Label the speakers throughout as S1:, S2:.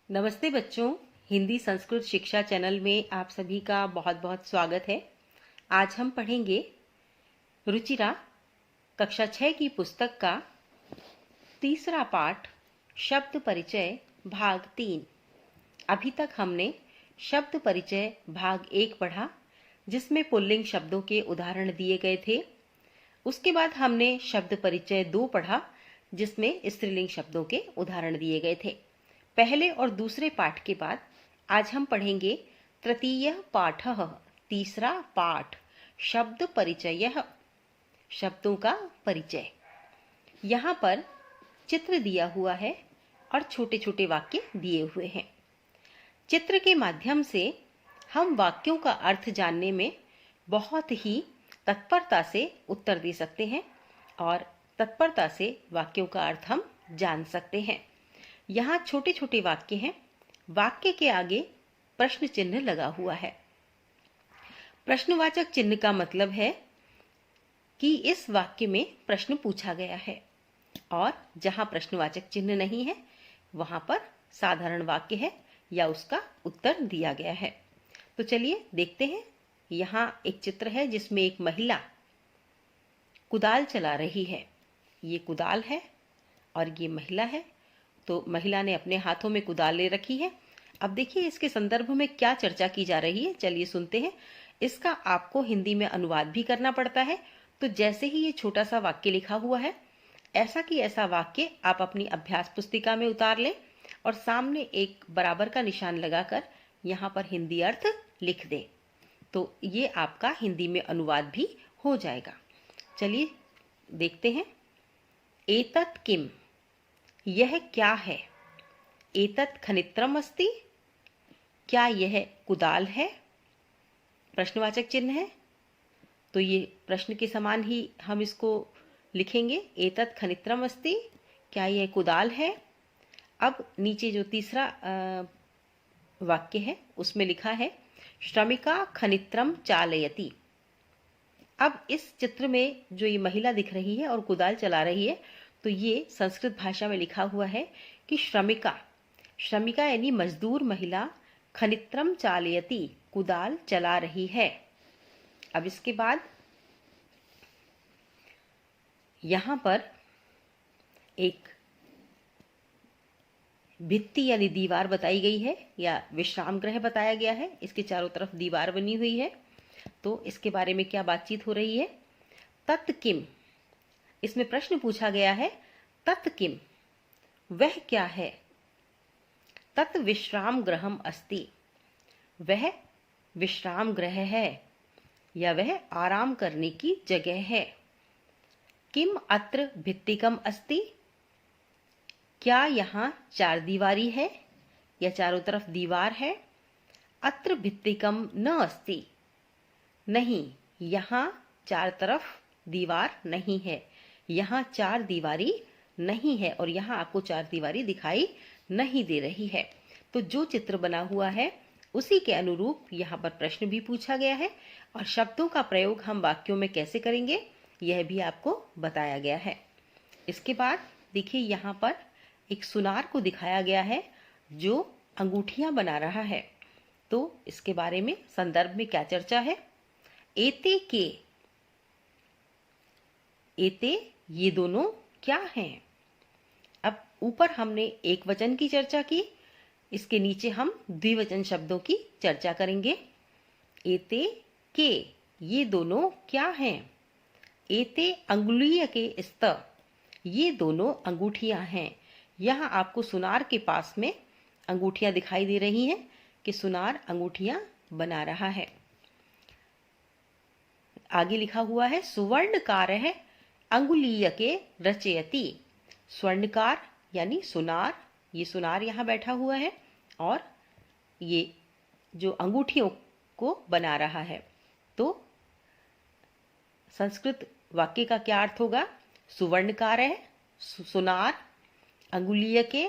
S1: नमस्ते बच्चों, हिंदी संस्कृत शिक्षा चैनल में आप सभी का बहुत बहुत स्वागत है। आज हम पढ़ेंगे रुचिरा कक्षा 6 की पुस्तक का तीसरा पाठ शब्द परिचय भाग 3। अभी तक हमने शब्द परिचय भाग 1 पढ़ा, जिसमें पुल्लिंग शब्दों के उदाहरण दिए गए थे। उसके बाद हमने शब्द परिचय 2 पढ़ा, जिसमें स्त्रीलिंग शब्दों के उदाहरण दिए गए थे। पहले और दूसरे पाठ के बाद आज हम पढ़ेंगे तृतीय पाठः, तीसरा पाठ शब्द परिचय, शब्दों का परिचय। यहाँ पर चित्र दिया हुआ है और छोटे छोटे वाक्य दिए हुए हैं। चित्र के माध्यम से हम वाक्यों का अर्थ जानने में बहुत ही तत्परता से उत्तर दे सकते हैं और तत्परता से वाक्यों का अर्थ हम जान सकते हैं। यहाँ छोटे छोटे वाक्य हैं। वाक्य के आगे प्रश्न चिन्ह लगा हुआ है। प्रश्नवाचक चिन्ह का मतलब है कि इस वाक्य में प्रश्न पूछा गया है, और जहां प्रश्नवाचक चिन्ह नहीं है वहां पर साधारण वाक्य है या उसका उत्तर दिया गया है। तो चलिए देखते हैं। यहाँ एक चित्र है जिसमें एक महिला कुदाल चला रही है। ये कुदाल है और ये महिला है। तो महिला ने अपने हाथों में कुदाल ले रखी है। अब देखिए इसके संदर्भ में क्या चर्चा की जा रही है, चलिए सुनते हैं। इसका आपको हिंदी में अनुवाद भी करना पड़ता है। तो जैसे ही ये छोटा सा वाक्य लिखा हुआ है, ऐसा कि ऐसा वाक्य आप अपनी अभ्यास पुस्तिका में उतार लें और सामने एक बराबर का निशान लगाकर यहाँ पर हिंदी अर्थ लिख दें। तो ये आपका हिंदी में अनुवाद भी हो जाएगा। चलिए देखते हैं। एतत् किम, यह क्या है। एतत् खनित्रम अस्ति, क्या यह कुदाल है। प्रश्नवाचक चिन्ह है, तो ये प्रश्न के समान ही हम इसको लिखेंगे। एतत् खनित्रम अस्ति, क्या यह कुदाल है। अब नीचे जो तीसरा वाक्य है उसमें लिखा है श्रमिका खनित्रम चालयति। अब इस चित्र में जो ये महिला दिख रही है और कुदाल चला रही है, तो ये संस्कृत भाषा में लिखा हुआ है कि श्रमिका, श्रमिका यानी मजदूर महिला, खनित्रम चालयति, कुदाल चला रही है। अब इसके बाद यहां पर एक भित्ति यानी दीवार बताई गई है या विश्राम गृह बताया गया है। इसके चारों तरफ दीवार बनी हुई है। तो इसके बारे में क्या बातचीत हो रही है। तत् किम, इसमें प्रश्न पूछा गया है। तत् किम, वह क्या है। तत् विश्राम गृहम अस्ति, वह विश्राम गृह है या वह आराम करने की जगह है। किम अत्र भित्तिकम अस्ति, क्या यहाँ चार दीवारी है या चारों तरफ दीवार है। अत्र भित्तिकम न अस्ति, नहीं, यहाँ चार तरफ दीवार नहीं है, यहाँ चार दीवारी नहीं है और यहाँ आपको चार दीवारी दिखाई नहीं दे रही है। तो जो चित्र बना हुआ है उसी के अनुरूप यहाँ पर प्रश्न भी पूछा गया है और शब्दों का प्रयोग हम वाक्यों में कैसे करेंगे यह भी आपको बताया गया है। इसके बाद देखिए यहाँ पर एक सुनार को दिखाया गया है जो अंगूठियां बना रहा है। तो इसके बारे में संदर्भ में क्या चर्चा है। एते के, एते ये दोनों क्या हैं। अब ऊपर हमने एक वचन की चर्चा की, इसके नीचे हम द्विवचन शब्दों की चर्चा करेंगे। एते के ये दोनों क्या हैं। एते अंगुलीय के स्त, ये दोनों अंगूठियां हैं। यहाँ आपको सुनार के पास में अंगूठियां दिखाई दे रही हैं कि सुनार अंगूठियां बना रहा है। आगे लिखा हुआ है सुवर्णकार है अंगुलीय के रचयति। स्वर्णकार यानी सुनार, ये सुनार यहाँ बैठा हुआ है और ये जो अंगूठियों को बना रहा है। तो संस्कृत वाक्य का क्या अर्थ होगा। सुवर्णकार है, सुनार अंगुलीय के,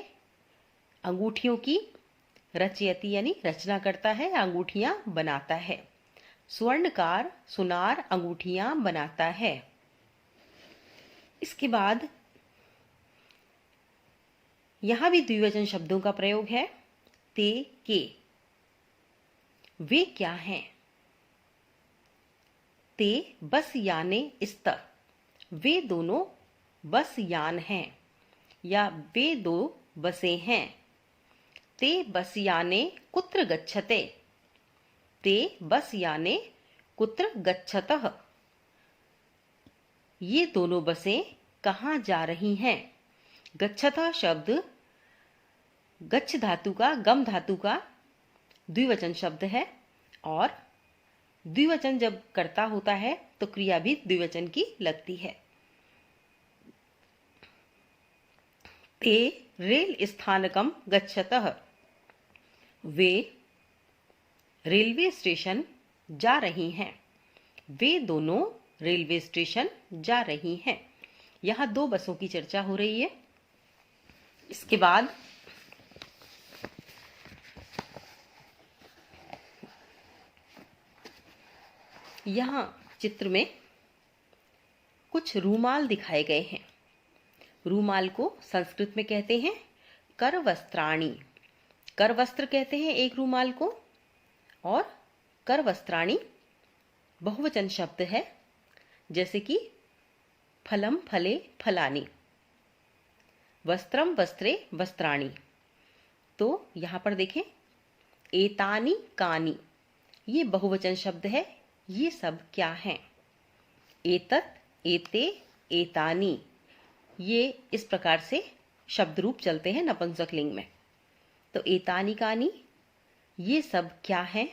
S1: अंगूठियों की, रचयति यानी रचना करता है, अंगूठियां बनाता है। स्वर्णकार सुनार अंगूठियां बनाता है। इसके बाद यहां भी द्विवचन शब्दों का प्रयोग है। ते के वे क्या हैं? ते बस याने इस्त वे दोनों बस यान हैं या वे दो बसें हैं। ते बस याने कुत्र गच्छते ते बस याने कुत्र गच्छतः ये दोनों बसें कहाँ जा रही हैं? गच्छतः शब्द गच्छ धातु का गम धातु का द्विवचन शब्द है और द्विवचन जब कर्ता होता है तो क्रिया भी द्विवचन की लगती है। ते रेल स्थानकम गच्छतः वे रेलवे स्टेशन जा रही हैं। वे दोनों रेलवे स्टेशन जा रही हैं। यहाँ दो बसों की चर्चा हो रही है। इसके बाद यहाँ चित्र में कुछ रूमाल दिखाए गए हैं। रूमाल को संस्कृत में कहते हैं करवस्त्राणी। करवस्त्र कहते हैं एक रूमाल को और करवस्त्राणी बहुवचन शब्द है, जैसे कि फलम फले फलानी, वस्त्रम वस्त्रे वस्त्राणी। तो यहाँ पर देखें एतानी कानी ये बहुवचन शब्द है। ये सब क्या हैं? एतत एते एतानी ये इस प्रकार से शब्द रूप चलते हैं नपुंसकलिंग में। तो एतानी कानी ये सब क्या हैं?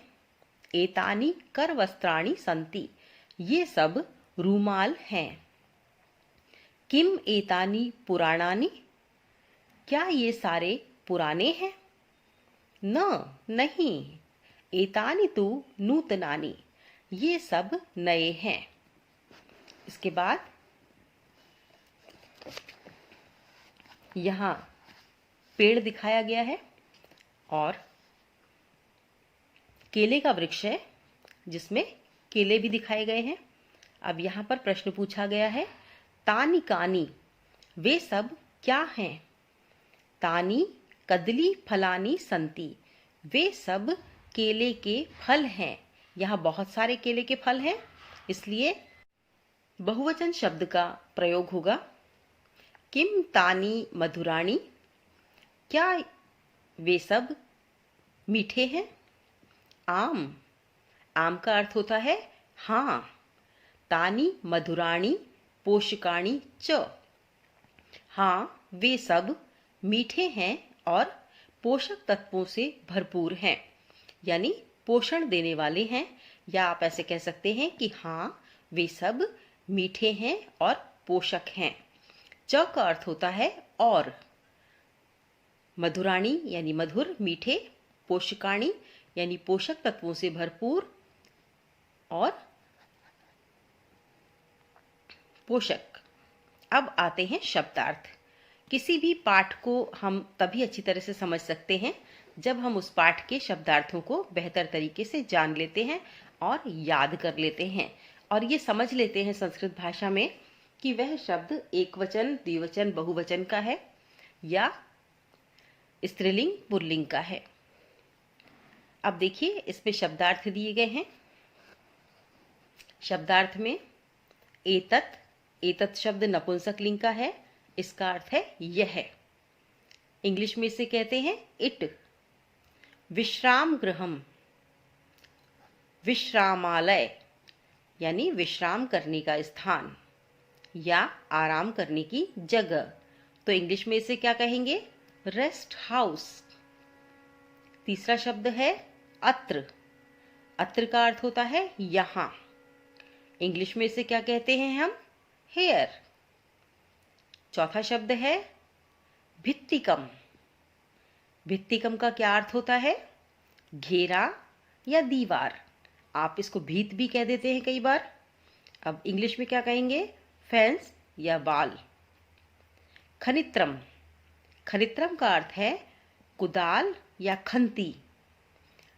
S1: एतानी करवस्त्राणि सन्ति ये सब रूमाल हैं। किम एतानी पुराणानि क्या ये सारे पुराने हैं? न नहीं एतानी तु नूतनानि ये सब नए हैं। इसके बाद यहाँ पेड़ दिखाया गया है और केले का वृक्ष है जिसमें केले भी दिखाए गए हैं। अब यहाँ पर प्रश्न पूछा गया है तानी कानी वे सब क्या हैं? तानी कदली फलानी संति वे सब केले के फल हैं। यहाँ बहुत सारे केले के फल हैं, इसलिए बहुवचन शब्द का प्रयोग होगा। किम तानी मधुराणी क्या वे सब मीठे हैं? आम आम का अर्थ होता है हाँ। तानी मधुराणी पोषकाणी च हाँ वे सब मीठे हैं और पोषक तत्वों से भरपूर हैं, यानी पोषण देने वाले हैं। या आप ऐसे कह सकते हैं कि हाँ वे सब मीठे हैं और पोषक हैं। च का अर्थ होता है और। मधुराणी यानी मधुर मीठे, पोषकाणी यानी पोषक तत्वों से भरपूर और पोषक। अब आते हैं शब्दार्थ। किसी भी पाठ को हम तभी अच्छी तरह से समझ सकते हैं जब हम उस पाठ के शब्दार्थों को बेहतर तरीके से जान लेते हैं और याद कर लेते हैं और ये समझ लेते हैं संस्कृत भाषा में कि वह शब्द एकवचन, द्विवचन, बहुवचन का है या स्त्रीलिंग, पुल्लिंग का है। अब देखिए इसमें शब्दार्थ दिए गए हैं। शब्दार्थ में एतत, एतत शब्द नपुंसकलिंग का है, इसका अर्थ है यह। इंग्लिश में इसे कहते हैं इट। विश्राम गृहम, विश्रामालय यानी विश्राम करने का स्थान या आराम करने की जगह। तो इंग्लिश में इसे क्या कहेंगे? Rest house. तीसरा शब्द है अत्र। अत्र का अर्थ होता है यहाँ। इंग्लिश में इसे क्या कहते हैं हम? हेयर। चौथा शब्द है भित्तिकम। भित्तिकम का क्या अर्थ होता है? घेरा या दीवार। आप इसको भीत भी कह देते हैं कई बार। अब इंग्लिश में क्या कहेंगे? फेंस या वाल। खनित्रम। खनित्रम का अर्थ है कुदाल या खंती।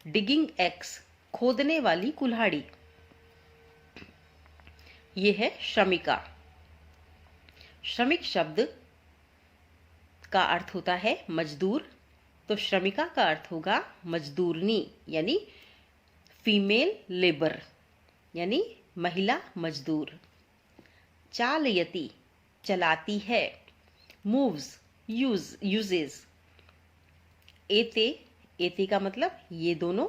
S1: डिगिंग एक्स, खोदने वाली कुल्हाड़ी। ये है श्रमिका। श्रमिक शब्द का अर्थ होता है मजदूर तो श्रमिका का अर्थ होगा मजदूरनी यानी फीमेल लेबर यानी महिला मजदूर। चालयति चलाती है, मूव्स यूजेस। एते एते का मतलब ये दोनों,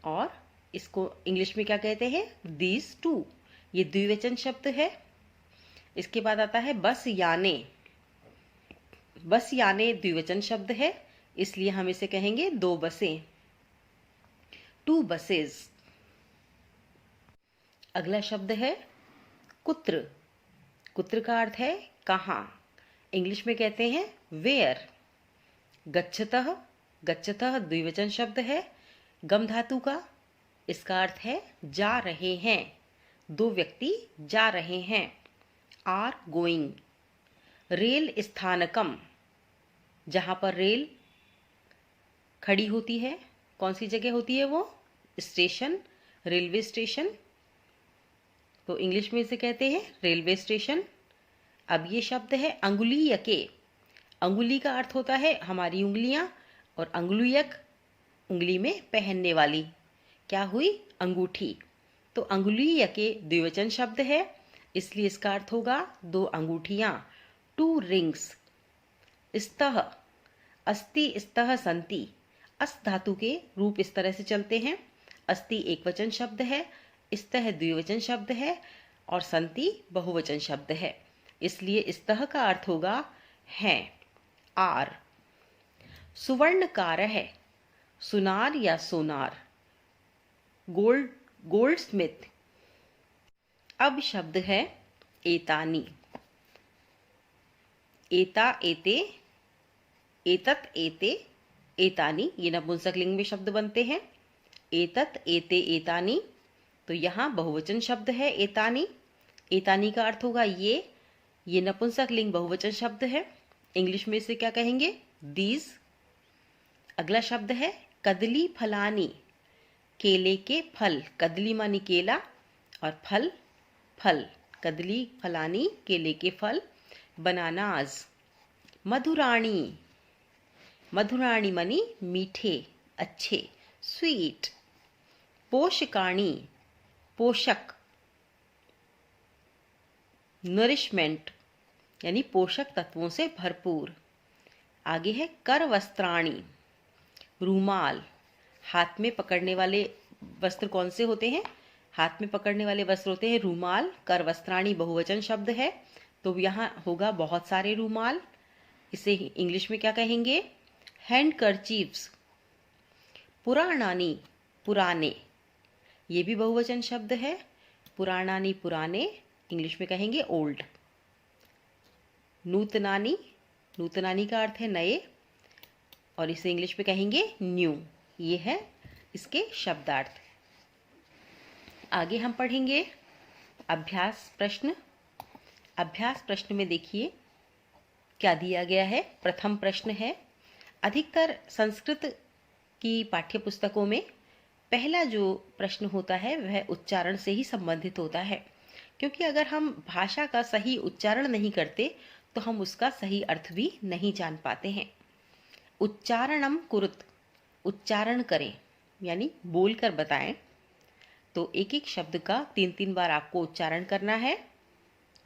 S1: और इसको इंग्लिश में क्या कहते हैं, दीज टू, ये द्विवचन शब्द है। इसके बाद आता है बस याने। बस याने द्विवचन शब्द है, इसलिए हम इसे कहेंगे दो बसें, टू बसेस। अगला शब्द है कुत्र। कुत्र का अर्थ है कहाँ, इंग्लिश में कहते हैं वेयर। गच्छतः, गच्छतः द्विवचन शब्द है गम धातु का, इसका अर्थ है जा रहे हैं, दो व्यक्ति जा रहे हैं। Are going. रेल स्थानकम, जहां पर रेल खड़ी होती है, कौन सी जगह होती है वो, स्टेशन, रेलवे स्टेशन, तो इंग्लिश में इसे कहते हैं रेलवे स्टेशन। अब ये शब्द है अंगुलीयके। अंगुली का अर्थ होता है हमारी उंगलियां, और अंगुलीयक उंगली में पहनने वाली, क्या हुई, अंगूठी। तो अंगुलीयके द्विवचन शब्द है, इसलिए इसका अर्थ होगा दो अंगूठियां, टू रिंग्स। स्तः, अस्ति स्तः सन्ति, अस धातु के रूप इस तरह से चलते हैं। अस्ति एक वचन शब्द है, स्तः द्विवचन शब्द है, और सन्ति बहुवचन शब्द है, इसलिए स्तः का अर्थ होगा हैं, आर। सुवर्णकार है, सुनार या सोनार, गोल्ड स्मिथ। अब शब्द है एतानी। एता एते, एतत एते, एतानी, ये नपुंसक लिंग में शब्द बनते हैं। एतत एते एतानी, तो यहाँ बहुवचन शब्द है एतानी। एतानी का अर्थ होगा ये नपुंसक लिंग बहुवचन शब्द है, इंग्लिश में इसे क्या कहेंगे, दीज। अगला शब्द है कदली फलानी। केले के फल, कदली मानी केला और फल फल, कदली फलानी केले के फल, बनानाज। मधुराणी, मधुराणी मानी मीठे अच्छे, स्वीट। पोषकाणी, पोषक, नरिशमेंट यानी पोषक तत्वों से भरपूर। आगे है कर वस्त्राणी, रूमाल। हाथ में पकड़ने वाले वस्त्र कौन से होते हैं, हाथ में पकड़ने वाले वस्त्र होते हैं रूमाल। कर वस्त्राणी बहुवचन शब्द है, तो यहाँ होगा बहुत सारे रूमाल, इसे इंग्लिश में क्या कहेंगे, हैंड कर्चीफ्स। पुराणानी, पुराने, ये भी बहुवचन शब्द है, पुराणानी पुराने, इंग्लिश में कहेंगे ओल्ड। नूतनानी, नूतनानी का अर्थ है नए, और इसे इंग्लिश में कहेंगे न्यू। ये है इसके शब्दार्थ। आगे हम पढ़ेंगे अभ्यास प्रश्न। अभ्यास प्रश्न में देखिए क्या दिया गया है। प्रथम प्रश्न है, अधिकतर संस्कृत की पाठ्य पुस्तकों में पहला जो प्रश्न होता है वह उच्चारण से ही संबंधित होता है, क्योंकि अगर हम भाषा का सही उच्चारण नहीं करते तो हम उसका सही अर्थ भी नहीं जान पाते हैं। उच्चारणम कुरुत, उच्चारण करें यानी बोलकर बताएं। तो एक एक शब्द का 3-3 बार आपको उच्चारण करना है।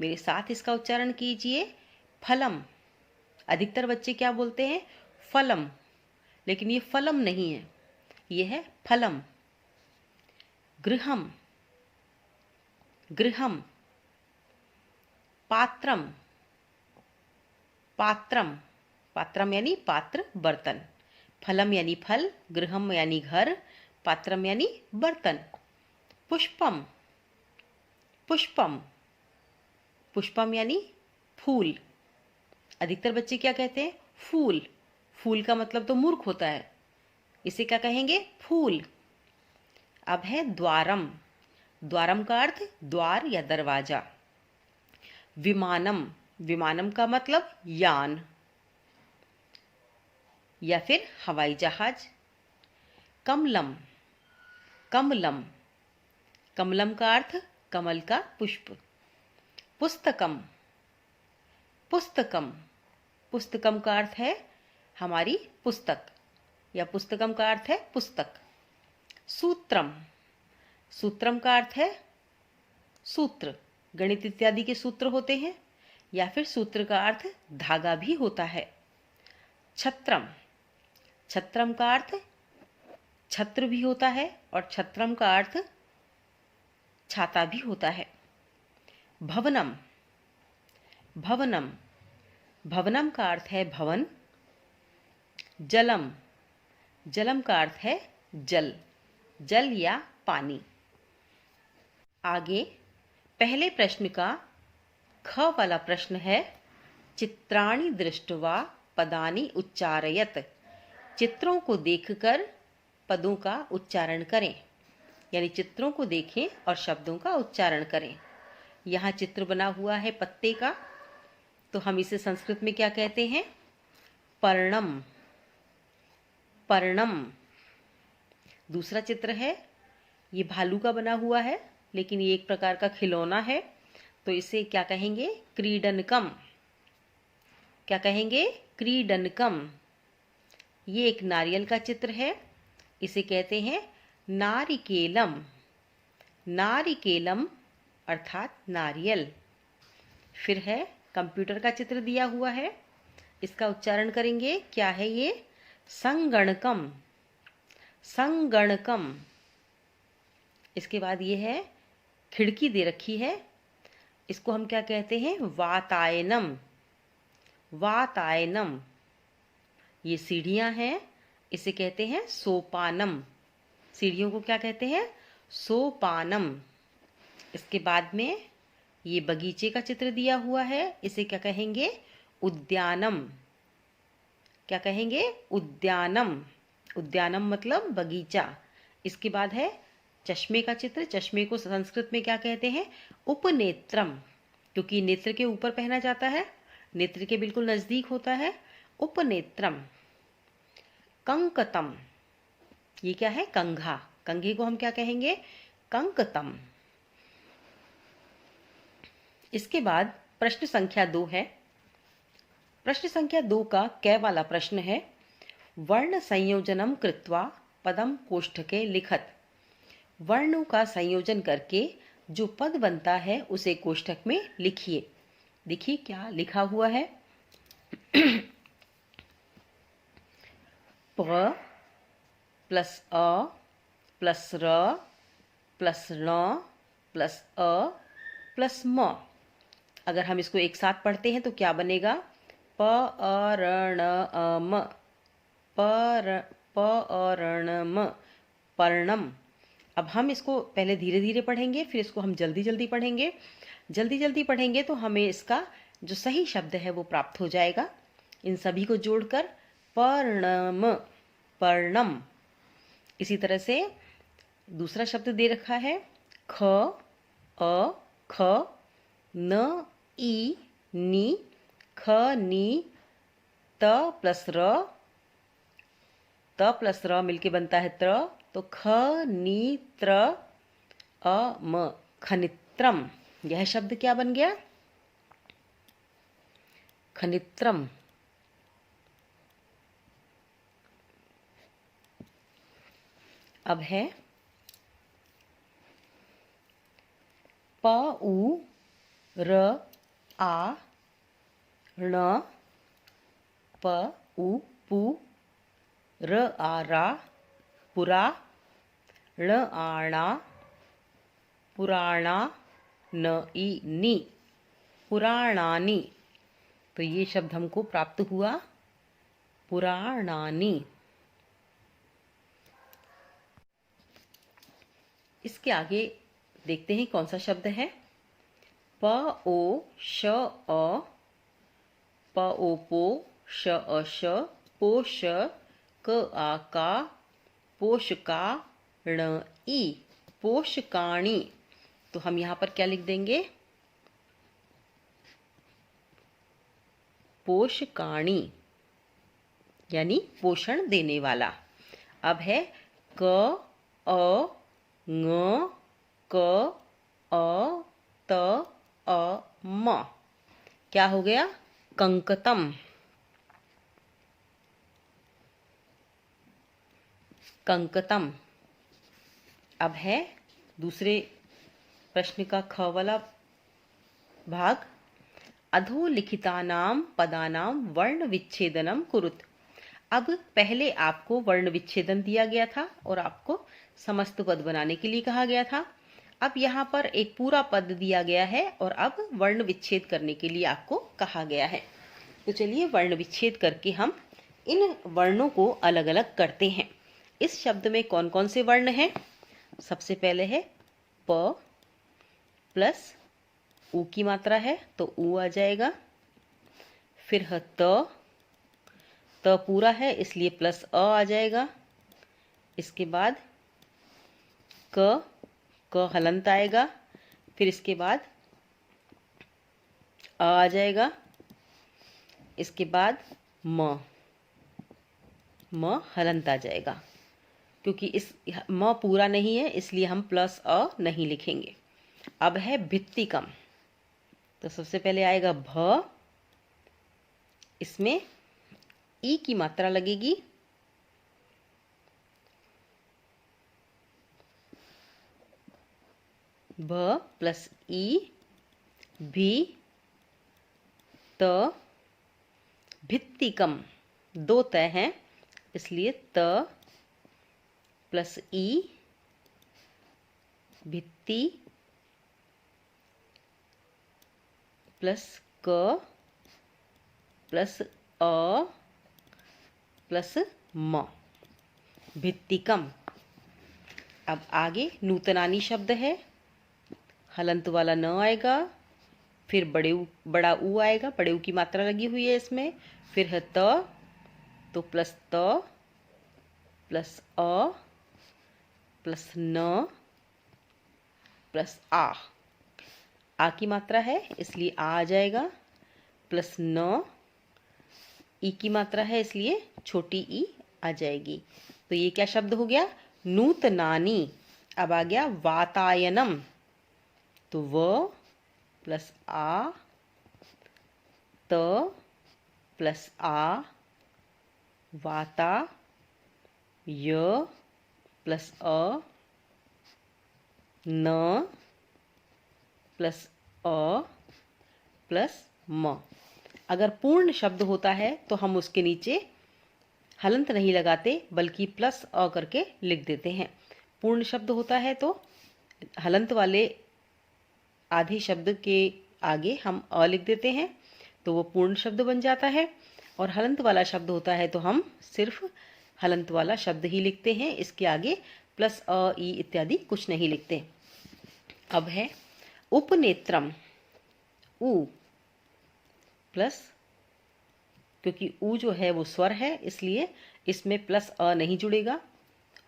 S1: मेरे साथ इसका उच्चारण कीजिए। फलम, अधिकतर बच्चे क्या बोलते हैं, फलम, लेकिन ये फलम नहीं है, ये है फलम। गृहम, गृहम। पात्रम, पात्रम, पात्रम यानी पात्र बर्तन। फलम यानी फल, गृहम यानी घर, पात्रम यानी बर्तन। पुष्पम, पुष्पम, पुष्पम यानी फूल। अधिकतर बच्चे क्या कहते हैं, फूल। फूल का मतलब तो मूर्ख होता है, इसे क्या कहेंगे, फूल। अब है द्वारम। द्वारम का अर्थ द्वार या दरवाजा। विमानम, विमानम का मतलब यान या फिर हवाई जहाज। कमलम, कमलम, कमलम का अर्थ कमल का पुष्प। पुस्तकम, पुस्तकम, पुस्तकम का अर्थ है हमारी पुस्तक। या पुस्तकम का अर्थ है पुस्तक। सूत्रम, सूत्रम का अर्थ है सूत्र, गणित इत्यादि के सूत्र होते हैं, या फिर सूत्र का अर्थ धागा भी होता है। छत्रम, छत्रम का अर्थ छत्र भी होता है और छत्रम का अर्थ छाता भी होता है। भवनम, भवनम, भवनम का अर्थ है भवन। जलम, जलम का अर्थ है जल, जल या पानी। आगे पहले प्रश्न का ख वाला प्रश्न है, चित्राणि दृष्ट्वा पदानि उच्चारयत। चित्रों को देखकर पदों का उच्चारण करें, यानी चित्रों को देखें और शब्दों का उच्चारण करें। यहाँ चित्र बना हुआ है पत्ते का, तो हम इसे संस्कृत में क्या कहते हैं? पर्णम, पर्णम। दूसरा चित्र है, ये भालू का बना हुआ है, लेकिन ये एक प्रकार का खिलौना है, तो इसे क्या कहेंगे? क्रीडनकम। क्या कहेंगे? क्रीडनकम। ये एक नारियल का चित्र है, इसे कहते हैं नारिकेलम। नारिकेलम अर्थात नारियल। फिर है कंप्यूटर का चित्र दिया हुआ है, इसका उच्चारण करेंगे, क्या है ये? संगणकम, संगणकम। इसके बाद ये है खिड़की दे रखी है, इसको हम क्या कहते हैं? वातायनम, वातायनम। ये सीढ़ियां हैं, इसे कहते हैं सोपानम। सीढ़ियों को क्या कहते हैं? सोपानम। इसके बाद में ये बगीचे का चित्र दिया हुआ है, इसे क्या कहेंगे? उद्यानम। क्या कहेंगे? उद्यानम। उद्यानम मतलब बगीचा। इसके बाद है चश्मे का चित्र, चश्मे को संस्कृत में क्या कहते हैं? उपनेत्रम, क्योंकि नेत्र के ऊपर पहना जाता है, नेत्र के बिल्कुल नजदीक होता है। उपनेत्रम। कंकतम, ये क्या है? कंघा। कंघे को हम क्या कहेंगे? कंकतम। इसके बाद प्रश्न संख्या 2 है। प्रश्न संख्या 2 का कै वाला प्रश्न है, वर्ण संयोजनम कृत्वा पदम कोष्ठके लिखत। वर्णों का संयोजन करके जो पद बनता है उसे कोष्ठक में लिखिए। देखिए क्या लिखा हुआ है। प प्लस अ प्लस र प्लस ण प्लस अ प्लस म। अगर हम इसको एक साथ पढ़ते हैं तो क्या बनेगा? प अ रण अ म, प अ रण म, पर्णम। अब हम इसको पहले धीरे धीरे पढ़ेंगे, फिर इसको हम जल्दी जल्दी पढ़ेंगे। जल्दी जल्दी पढ़ेंगे तो हमें इसका जो सही शब्द है वो प्राप्त हो जाएगा। इन सभी को जोड़कर पर्णम, पर्णम। इसी तरह से दूसरा शब्द दे रखा है, ख अ ख न ई नी, ख नी त प्लस र, त प्लस र मिलके बनता है त्र, तो ख नी त्र अ म, खनित्रम। यह शब्द क्या बन गया? खनित्रम। अब है प उ र आ ण, प उ पु, र आ रा, पुरा, ण आणा, पुराणा, न ई नी, पुराणानी। तो ये शब्द हमको प्राप्त हुआ, पुराणानी। इसके आगे देखते हैं कौन सा शब्द है। प ओ श अ, प ओ पो, श अ श, पोष, क आ का, पोषका, ण ई, पोषकाणी। तो हम यहाँ पर क्या लिख देंगे? पोषकाणी, यानी पोषण देने वाला। अब है क अ ङ क अ त अ म। क्या हो गया? कंकतम। कंकतम। अब है दूसरे प्रश्न का ख वाला भाग। अधोलिखितानां पदानां वर्ण विच्छेदनम कुरुत। अब पहले आपको वर्ण विच्छेदन दिया गया था और आपको समस्त पद बनाने के लिए कहा गया था। अब यहाँ पर एक पूरा पद दिया गया है और अब वर्ण विच्छेद करने के लिए आपको कहा गया है। तो चलिए वर्ण विच्छेद करके हम इन वर्णों को अलग अलग करते हैं। इस शब्द में कौन कौन से वर्ण हैं? सबसे पहले है प प्लस ऊ की मात्रा है तो ऊ आ जाएगा। फिर है त पूरा है इसलिए प्लस अ आ जाएगा। इसके बाद क हलंत आएगा। फिर इसके बाद आ जाएगा। इसके बाद म हलंत आ जाएगा। क्योंकि इस म पूरा नहीं है इसलिए हम प्लस अ नहीं लिखेंगे। अब है भित्तिकम। तो सबसे पहले आएगा भ, इसमें ई की मात्रा लगेगी। भ प्लस ई भी त भित्तिकम। दो त हैं इसलिए त प्लस ई भित्ति प्लस क प्लस अ प्लस म, भित्तिकम। अब आगे नूतनानी शब्द है। हलंत वाला न आएगा। फिर बड़ा ऊ आएगा। बड़े ऊ की मात्रा लगी हुई है इसमें। फिर है त तो प्लस त प्लस अ प्लस न प्लस आ की मात्रा है इसलिए आ जाएगा। प्लस न, ई की मात्रा है इसलिए छोटी ई आ जाएगी। तो ये क्या शब्द हो गया? नूतनानी। अब आ गया वातायनम। तो व प्लस आ त प्लस आ वाता य प्लस अ न प्लस अ प्लस म। अगर पूर्ण शब्द होता है तो हम उसके नीचे हलंत नहीं लगाते बल्कि प्लस अ करके लिख देते हैं। पूर्ण शब्द होता है तो हलंत वाले आधे शब्द के आगे हम अ लिख देते हैं तो वो पूर्ण शब्द बन जाता है। और हलंत वाला शब्द होता है तो हम सिर्फ हलंत वाला शब्द ही लिखते हैं, इसके आगे प्लस अ ई इत्यादि कुछ नहीं लिखते। अब है उपनेत्रम। ऊ प्लस, क्योंकि ऊ जो है वो स्वर है इसलिए इसमें प्लस अ नहीं जुड़ेगा,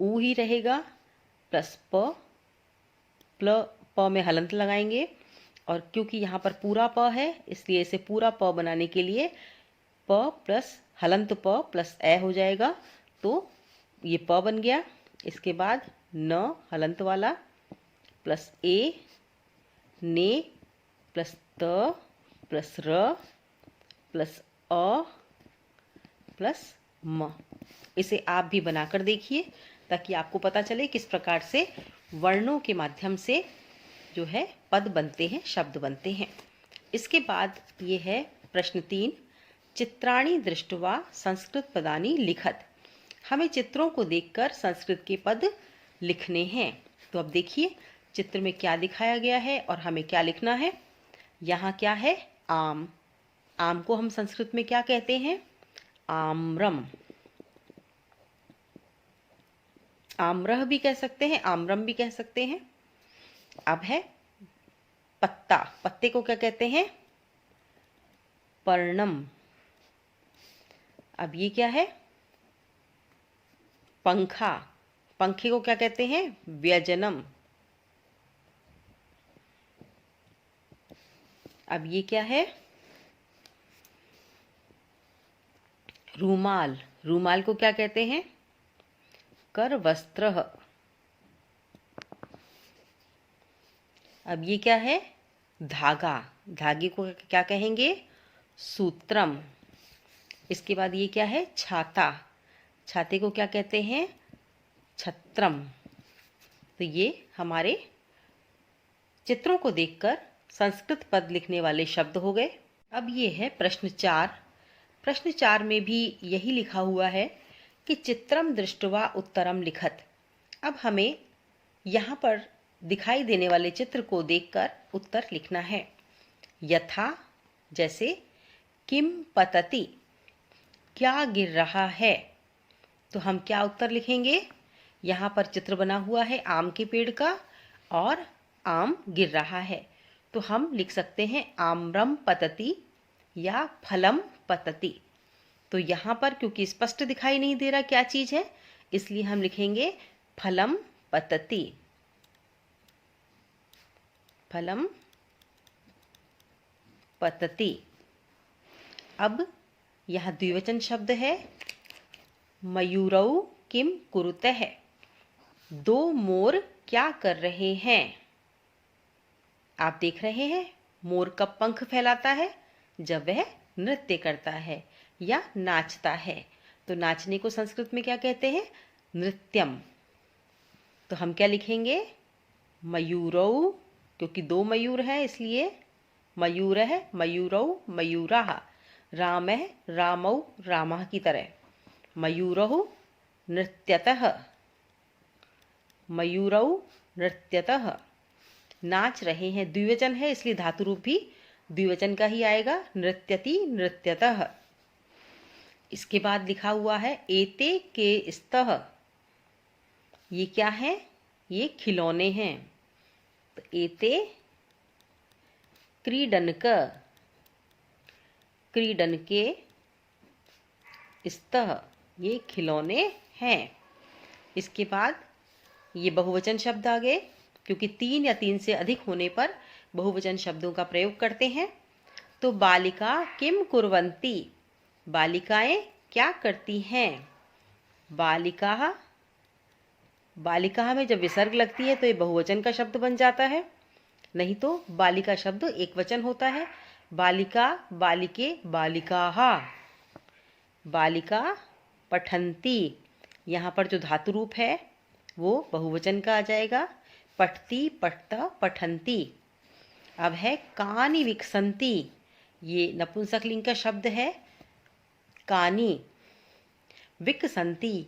S1: ऊ ही रहेगा। प्लस प में हलंत लगाएंगे और क्योंकि यहाँ पर पूरा प है इसलिए इसे पूरा प बनाने के लिए प प्लस हलंत प प्लस ए हो जाएगा। तो ये प बन गया। इसके बाद न हलंत वाला प्लस ए ने प्लस त प्लस र प्लस अ प्लस म। इसे आप भी बनाकर देखिए ताकि आपको पता चले किस प्रकार से वर्णों के माध्यम से जो है पद बनते हैं, शब्द बनते हैं। इसके बाद ये है प्रश्न 3, चित्राणि दृष्ट्वा संस्कृत पदानि लिखत। हमें चित्रों को देखकर संस्कृत के पद लिखने हैं। तो अब देखिए चित्र में क्या दिखाया गया है और हमें क्या लिखना है। यहाँ क्या है? आम। आम को हम संस्कृत में क्या कहते हैं? आम्रम। आम्रह भी कह सकते हैं, आम्रम भी कह सकते हैं। अब है पत्ता। पत्ते को क्या कहते हैं? पर्णम। अब ये क्या है? पंखा। पंखे को क्या कहते हैं? व्यजनम। अब ये क्या है? रूमाल। रूमाल को क्या कहते हैं? करवस्त्रः। अब ये क्या है? धागा। धागे को क्या कहेंगे? सूत्रम। इसके बाद ये क्या है? छाता। छाते को क्या कहते हैं? छत्रम। तो ये हमारे चित्रों को देखकर संस्कृत पद लिखने वाले शब्द हो गए। अब ये है प्रश्न 4। प्रश्न 4 में भी यही लिखा हुआ है कि चित्रम दृष्ट्वा उत्तरम लिखत। अब हमें यहाँ पर दिखाई देने वाले चित्र को देखकर उत्तर लिखना है। यथा, जैसे, किम पतति, क्या गिर रहा है। तो हम क्या उत्तर लिखेंगे? यहाँ पर चित्र बना हुआ है आम के पेड़ का और आम गिर रहा है, तो हम लिख सकते हैं आम्रम पतति या फलम पतति। तो यहाँ पर क्योंकि स्पष्ट दिखाई नहीं दे रहा क्या चीज है, इसलिए हम लिखेंगे फलम पतति। फलम पतति। अब यहाँ द्विवचन शब्द है मयूरौ किम कुरुतः। दो मोर क्या कर रहे हैं। आप देख रहे हैं मोर कब पंख फैलाता है? जब वह नृत्य करता है या नाचता है। तो नाचने को संस्कृत में क्या कहते हैं? नृत्यम। तो हम क्या लिखेंगे? मयूरौ, क्योंकि दो मयूर हैं इसलिए मयूरः मयूरौ मयूराः। रामः रामौ रामः की तरह। मयूरौ नृत्यतः। मयूरौ नृत्यतः। नाच रहे हैं, द्विवचन है इसलिए धातु रूप भी द्विवचन का ही आएगा, नृत्यति नृत्यतः। इसके बाद लिखा हुआ है एते के स्तः। ये क्या है? ये खिलौने हैं। तो एते क्रीडनक, क्रीडन के स्तः, ये खिलौने हैं। इसके बाद ये बहुवचन शब्द आ गए, क्योंकि 3 या 3 से अधिक होने पर बहुवचन शब्दों का प्रयोग करते हैं। तो बालिका किम कुर्वन्ति, बालिकाएं क्या करती हैं। बालिका, बालिका में जब विसर्ग लगती है तो ये बहुवचन का शब्द बन जाता है, नहीं तो बालिका शब्द एक वचन होता है। बालिका, बालिके, बालिकाः। बालिका पठन्ति, यहाँ पर जो धातु रूप है वो बहुवचन का आ जाएगा। पठति, पठता, पठन्ति। अब है कानि विकसन्ति, ये नपुंसकलिंग का शब्द है। कानि विकसन्ति,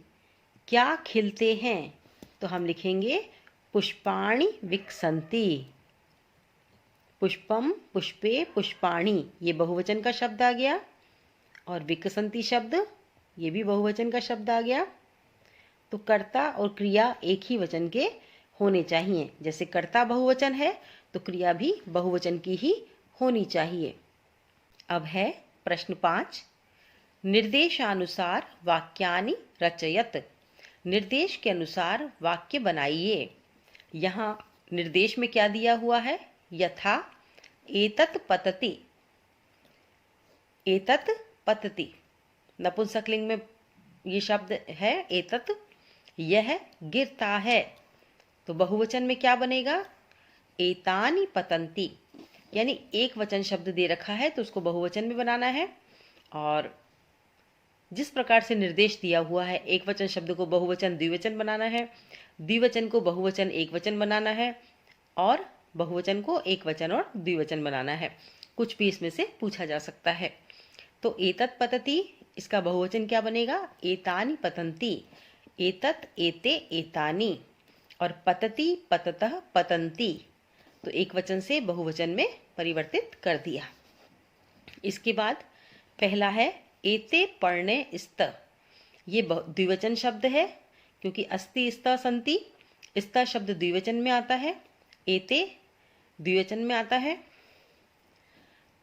S1: क्या खिलते हैं। तो हम लिखेंगे पुष्पाणि विकसन्ति। पुष्पम, पुष्पे, पुष्पाणि, ये बहुवचन का शब्द आ गया। और विकसन्ति शब्द, ये भी बहुवचन का शब्द आ गया। तो कर्ता और क्रिया एक ही वचन के होने चाहिए। जैसे कर्ता बहुवचन है तो क्रिया भी बहुवचन की ही होनी चाहिए। अब है प्रश्न 5। निर्देशानुसार वाक्यानि रचयत। निर्देश के अनुसार वाक्य बनाइए। यहाँ निर्देश में क्या दिया हुआ है? यथा एतत् पतति। एतत् पतति नपुंसकलिंग में ये शब्द है एतत्। यह गिरता है, तो बहुवचन में क्या बनेगा? एतानि पतन्ति। यानी एक वचन शब्द दे रखा है तो उसको बहुवचन में बनाना है। और जिस प्रकार से निर्देश दिया हुआ है, एक वचन शब्द को बहुवचन द्विवचन बनाना है, द्विवचन को बहुवचन एक वचन बनाना है, और बहुवचन को एक वचन और द्विवचन बनाना है। कुछ भी इसमें से पूछा जा सकता है। तो एतत् पतति, इसका बहुवचन क्या बनेगा? एतानि पतन्ति। एतत्, एते, एतानि। और पतति, पततः, पतन्ति, तो एक वचन से बहुवचन में परिवर्तित कर दिया। इसके बाद पहला है एते पर्णे स्त। ये द्विवचन शब्द है, क्योंकि अस्ति, स्त, सन्ति, स्त शब्द द्विवचन में आता है, एते द्विवचन में आता है।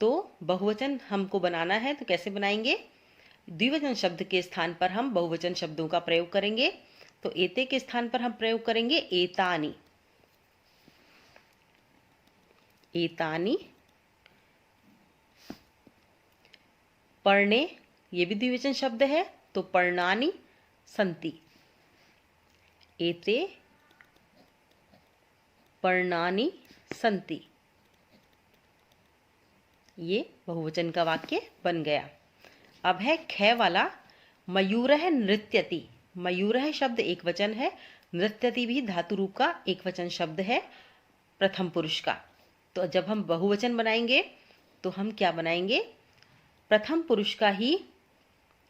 S1: तो बहुवचन हमको बनाना है, तो कैसे बनाएंगे? द्विवचन शब्द के स्थान पर हम बहुवचन शब्दों का प्रयोग करेंगे। तो एते के स्थान पर हम प्रयोग करेंगे एतानि। एतानि। पर्णे, ये भी द्विवचन शब्द है, तो पर्णानि सन्ति। एते पर्णानि सन्ति। ये बहुवचन का वाक्य बन गया। अब है ख वाला मयूरः नृत्यति। मयूरः शब्द एक वचन है नृत्यति भी धातु रूप का एक वचन शब्द है प्रथम पुरुष का। तो जब हम बहुवचन बनाएंगे तो हम क्या बनाएंगे, प्रथम पुरुष का ही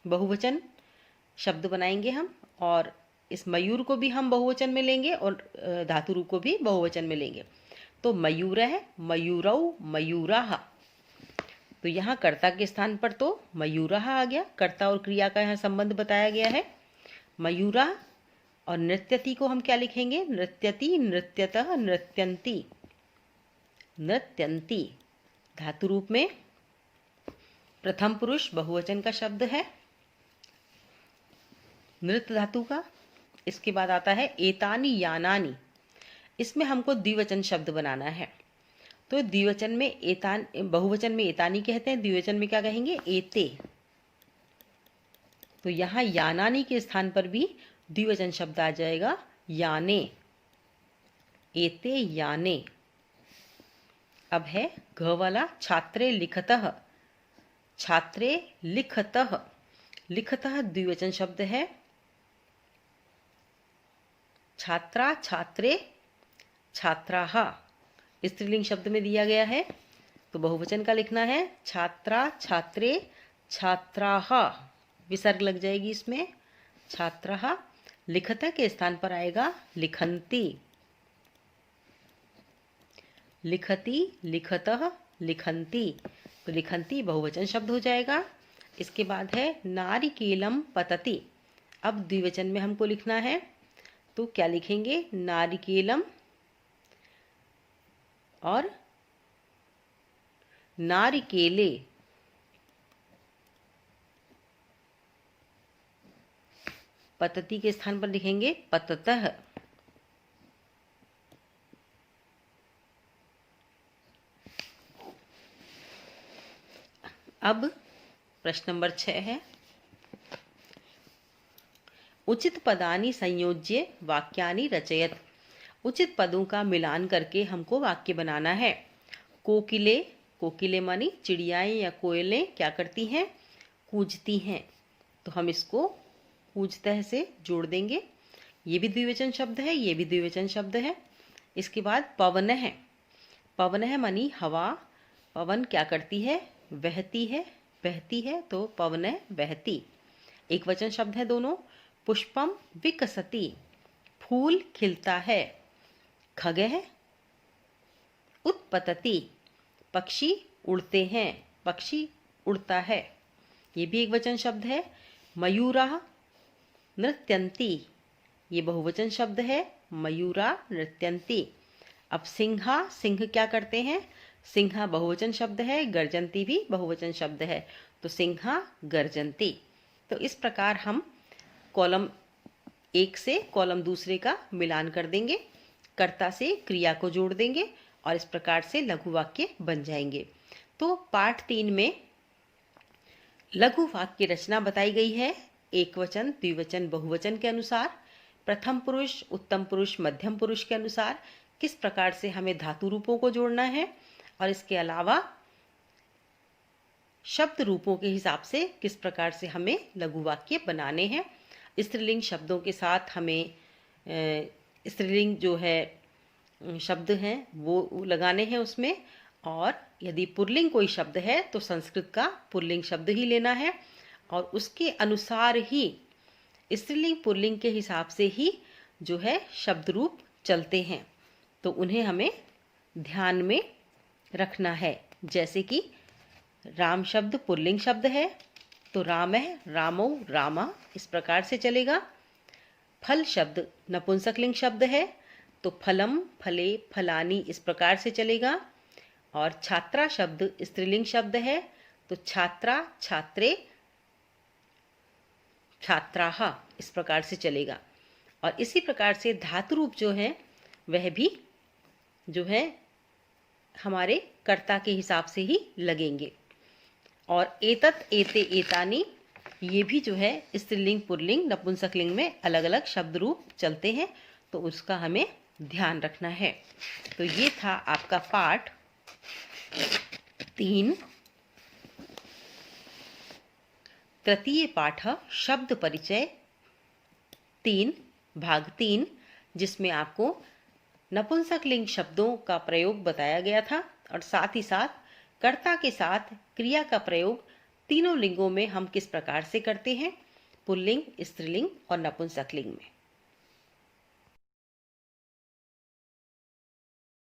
S1: बहुवचन शब्द बनाएंगे हम, और इस मयूर को भी हम बहुवचन में लेंगे और धातु रूप को भी बहुवचन में लेंगे। तो मयूर है, मयूरौ, मयूराः। तो यहाँ कर्ता के स्थान पर तो मयूराः आ गया, कर्ता और क्रिया का यहाँ संबंध बताया गया है मयूराः। और नृत्यति को हम क्या लिखेंगे, नृत्यति, नृत्यतः, नृत्यन्ति, नृत्यन्ति। धातु रूप में प्रथम पुरुष बहुवचन का शब्द है नृत्य धातु का। इसके बाद आता है एतानि यानानि। इसमें हमको द्विवचन शब्द बनाना है। तो द्विवचन में एतान, बहुवचन में एतानि कहते हैं, द्विवचन में क्या कहेंगे, एते। तो यहाँ यानानि के स्थान पर भी द्विवचन शब्द आ जाएगा, याने, एते याने। अब है घ वाला, छात्रे लिखतः। छात्रे लिखतः, लिखतः द्विवचन शब्द है। छात्रा, छात्रे, छात्राः स्त्रीलिंग शब्द में दिया गया है, तो बहुवचन का लिखना है छात्रा, छात्रे, छात्राः, विसर्ग लग जाएगी इसमें, छात्राः। लिखतः के स्थान पर आएगा लिखन्ति, लिखति, लिखतः, लिखन्ति। तो लिखन्ति बहुवचन शब्द हो जाएगा। इसके बाद है नारिकेलम पतति। अब द्विवचन में हमको लिखना है, तो क्या लिखेंगे, नारिकेलम और नारिकेले। पतति के स्थान पर लिखेंगे पततः। अब प्रश्न नंबर 6 है, उचित पदानि संयोज्य वाक्यानि रचयत। उचित पदों का मिलान करके हमको वाक्य बनाना है। कोकिले, कोकिले मानी चिड़ियाएं या कोयलें क्या करती हैं, कूजती हैं। तो हम इसको कूजतः से जोड़ देंगे। ये भी द्विवचन शब्द है, ये भी द्विवचन शब्द है। इसके बाद पवन है, पवन है मानी हवा। पवन क्या करती है, बहती है, बहती है, तो पवन है बहती, एक वचन शब्द है दोनों। पुष्पम विकसति, फूल खिलता है। खगः उत्पतति, पक्षी उड़ते हैं, पक्षी उड़ता है, ये भी एक वचन शब्द है। मयूराः नृत्यन्ति, ये बहुवचन शब्द है, मयूरा नृत्यन्ति। अब सिंहा, सिंह क्या करते हैं, सिंहा बहुवचन शब्द है, गर्जन्ति भी बहुवचन शब्द है, तो सिंहा गर्जन्ति। तो इस प्रकार हम कॉलम एक से कॉलम दूसरे का मिलान कर देंगे, कर्ता से क्रिया को जोड़ देंगे और इस प्रकार से लघु वाक्य बन जाएंगे। तो पाठ 3 में लघु वाक्य रचना बताई गई है, एक वचन, द्विवचन, बहुवचन के अनुसार, प्रथम पुरुष, उत्तम पुरुष, मध्यम पुरुष के अनुसार किस प्रकार से हमें धातु रूपों को जोड़ना है, और इसके अलावा शब्द रूपों के हिसाब से किस प्रकार से हमें लघु वाक्य बनाने हैं। स्त्रीलिंग शब्दों के साथ हमें स्त्रीलिंग जो है शब्द हैं वो लगाने हैं उसमें, और यदि पुल्लिंग कोई शब्द है तो संस्कृत का पुल्लिंग शब्द ही लेना है, और उसके अनुसार ही स्त्रीलिंग पुल्लिंग के हिसाब से ही जो है शब्द रूप चलते हैं, तो उन्हें हमें ध्यान में रखना है। जैसे कि राम शब्द पुल्लिंग शब्द है, तो राम है रामौ, रामा, इस प्रकार से चलेगा। फल शब्द नपुंसकलिंग शब्द है, तो फलम, फले, फलानी, इस प्रकार से चलेगा। और छात्रा शब्द स्त्रीलिंग शब्द है, तो छात्रा, छात्रे, छात्राः, इस प्रकार से चलेगा। और इसी प्रकार से धातु रूप जो है वह भी जो है हमारे कर्ता के हिसाब से ही लगेंगे। और एतत, एते, एतानि, ये भी जो है स्त्रीलिंग, पुल्लिंग, नपुंसकलिंग में अलग अलग शब्द रूप चलते हैं, तो उसका हमें ध्यान रखना है। तो ये था आपका पाठ 3, तृतीय पाठ शब्द परिचय 3 भाग 3 जिसमें आपको नपुंसक लिंग शब्दों का प्रयोग बताया गया था और साथ ही साथ कर्ता के साथ क्रिया का प्रयोग तीनों लिंगों में हम किस प्रकार से करते हैं, पुल्लिंग, स्त्रीलिंग और नपुंसक लिंग में।